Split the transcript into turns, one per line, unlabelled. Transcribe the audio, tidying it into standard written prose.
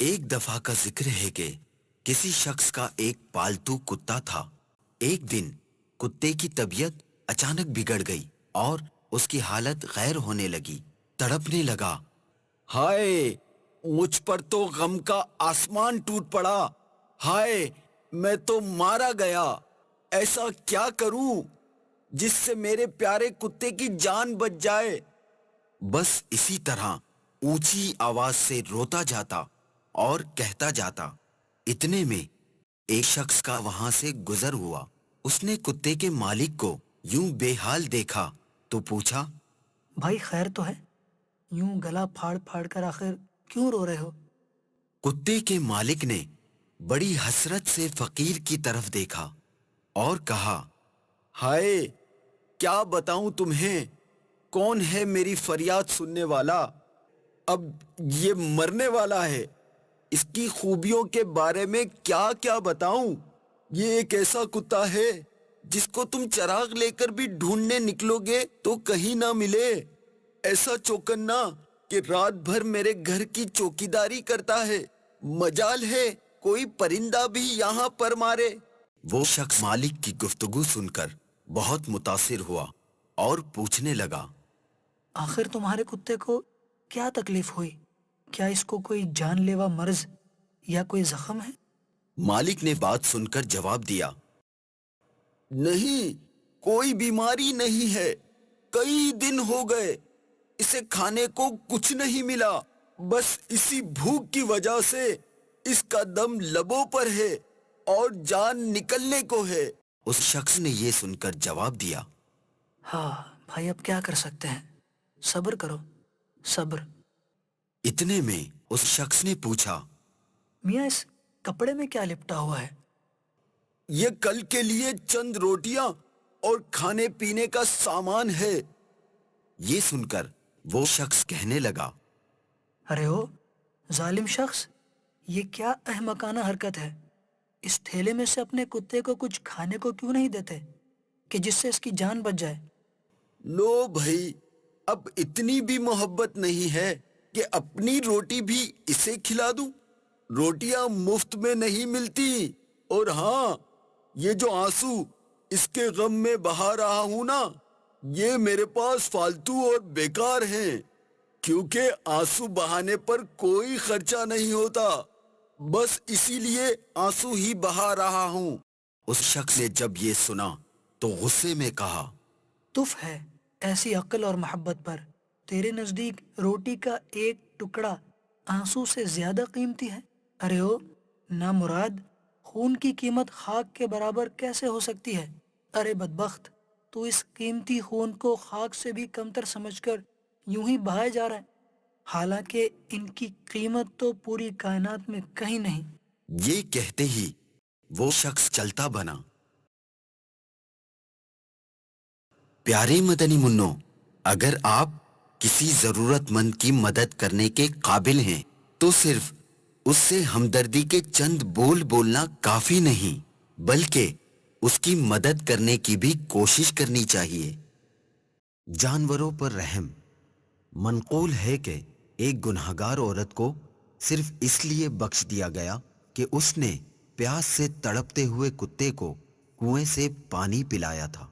ایک دفعہ کا ذکر ہے کہ کسی شخص کا ایک پالتو کتا تھا۔ ایک دن کتے کی طبیعت اچانک بگڑ گئی اور اس کی حالت غیر ہونے لگی، تڑپنے لگا۔ ہائے، مجھ پر تو غم کا آسمان ٹوٹ پڑا۔ ہائے، میں تو مارا گیا۔ ایسا کیا کروں جس سے میرے پیارے کتے کی جان بچ جائے؟ بس اسی طرح اونچی آواز سے روتا جاتا اور کہتا جاتا۔ اتنے میں ایک شخص کا وہاں سے گزر ہوا۔ اس نے کتے کے مالک کو یوں بے حال دیکھا تو پوچھا،
بھائی خیر تو ہے؟ یوں گلا پھاڑ پھاڑ کر آخر کیوں رو رہے ہو؟
کتے کے مالک نے بڑی حسرت سے فقیر کی طرف دیکھا اور کہا، ہائے، کیا بتاؤں تمہیں، کون ہے میری فریاد سننے والا؟ اب یہ مرنے والا ہے۔ اس کی خوبیوں کے بارے میں کیا کیا بتاؤں؟ یہ ایک ایسا کتا ہے جس کو تم چراغ لے کر بھی ڈھونڈنے نکلو گے تو کہیں نہ ملے۔ ایسا چوکنا کہ رات بھر میرے گھر کی چوکیداری کرتا ہے۔ مجال ہے کوئی پرندہ بھی یہاں پر مارے۔ وہ شخص مالک کی گفتگو سن کر بہت متاثر ہوا اور پوچھنے لگا،
آخر تمہارے کتے کو کیا تکلیف ہوئی؟ کیا اس کو کوئی جان لیوا مرض یا کوئی زخم ہے؟
مالک نے بات سن کر جواب دیا، نہیں، کوئی بیماری نہیں ہے۔ کئی دن ہو گئے اسے کھانے کو کچھ نہیں ملا۔ بس اسی بھوک کی وجہ سے اس کا دم لبوں پر ہے اور جان نکلنے کو ہے۔ اس شخص نے یہ سن کر جواب دیا،
ہاں بھائی، اب کیا کر سکتے ہیں، صبر کرو، صبر۔
اتنے میں اس شخص نے پوچھا،
میاں اس کپڑے میں کیا لپٹا ہوا ہے؟
یہ کل کے لیے چند روٹیاں اور کھانے پینے کا سامان ہے۔ یہ سن کر وہ شخص کہنے لگا،
ارے او ظالم شخص، یہ کیا احمقانہ حرکت ہے؟ اس تھیلے میں سے اپنے کتے کو کچھ کھانے کو کیوں نہیں دیتے کہ جس سے اس کی جان بچ جائے؟
لو بھائی، اب اتنی بھی محبت نہیں ہے کہ اپنی روٹی بھی اسے کھلا دوں؟ روٹیاں مفت میں نہیں ملتی، اور ہاں، یہ جو آنسو اس کے غم میں بہا رہا ہوں نا، یہ میرے پاس فالتو اور بیکار ہیں، کیونکہ آنسو بہانے پر کوئی خرچہ نہیں ہوتا۔ بس اسی لیے آنسو ہی بہا رہا ہوں۔ اس شخص نے جب یہ سنا تو غصے میں کہا،
تف ہے ایسی عقل اور محبت پر، تیرے نزدیک روٹی کا ایک ٹکڑا آنسو سے زیادہ قیمتی ہے؟ ارے او نامراد، خون کی قیمت خاک کے برابر کیسے ہو سکتی ہے؟ ارے بدبخت، تو اس قیمتی خون کو خاک سے بھی کمتر سمجھ کر یوں ہی بہائے جا رہا ہے، حالانکہ ان کی قیمت تو پوری کائنات میں کہیں نہیں۔
یہ کہتے ہی وہ شخص چلتا بنا۔ پیارے مدنی منوں، اگر آپ کسی ضرورت مند کی مدد کرنے کے قابل ہیں تو صرف اس سے ہمدردی کے چند بول بولنا کافی نہیں، بلکہ اس کی مدد کرنے کی بھی کوشش کرنی چاہیے۔ جانوروں پر رحم۔ منقول ہے کہ ایک گنہگار عورت کو صرف اس لیے بخش دیا گیا کہ اس نے پیاس سے تڑپتے ہوئے کتے کو کنویں سے پانی پلایا تھا۔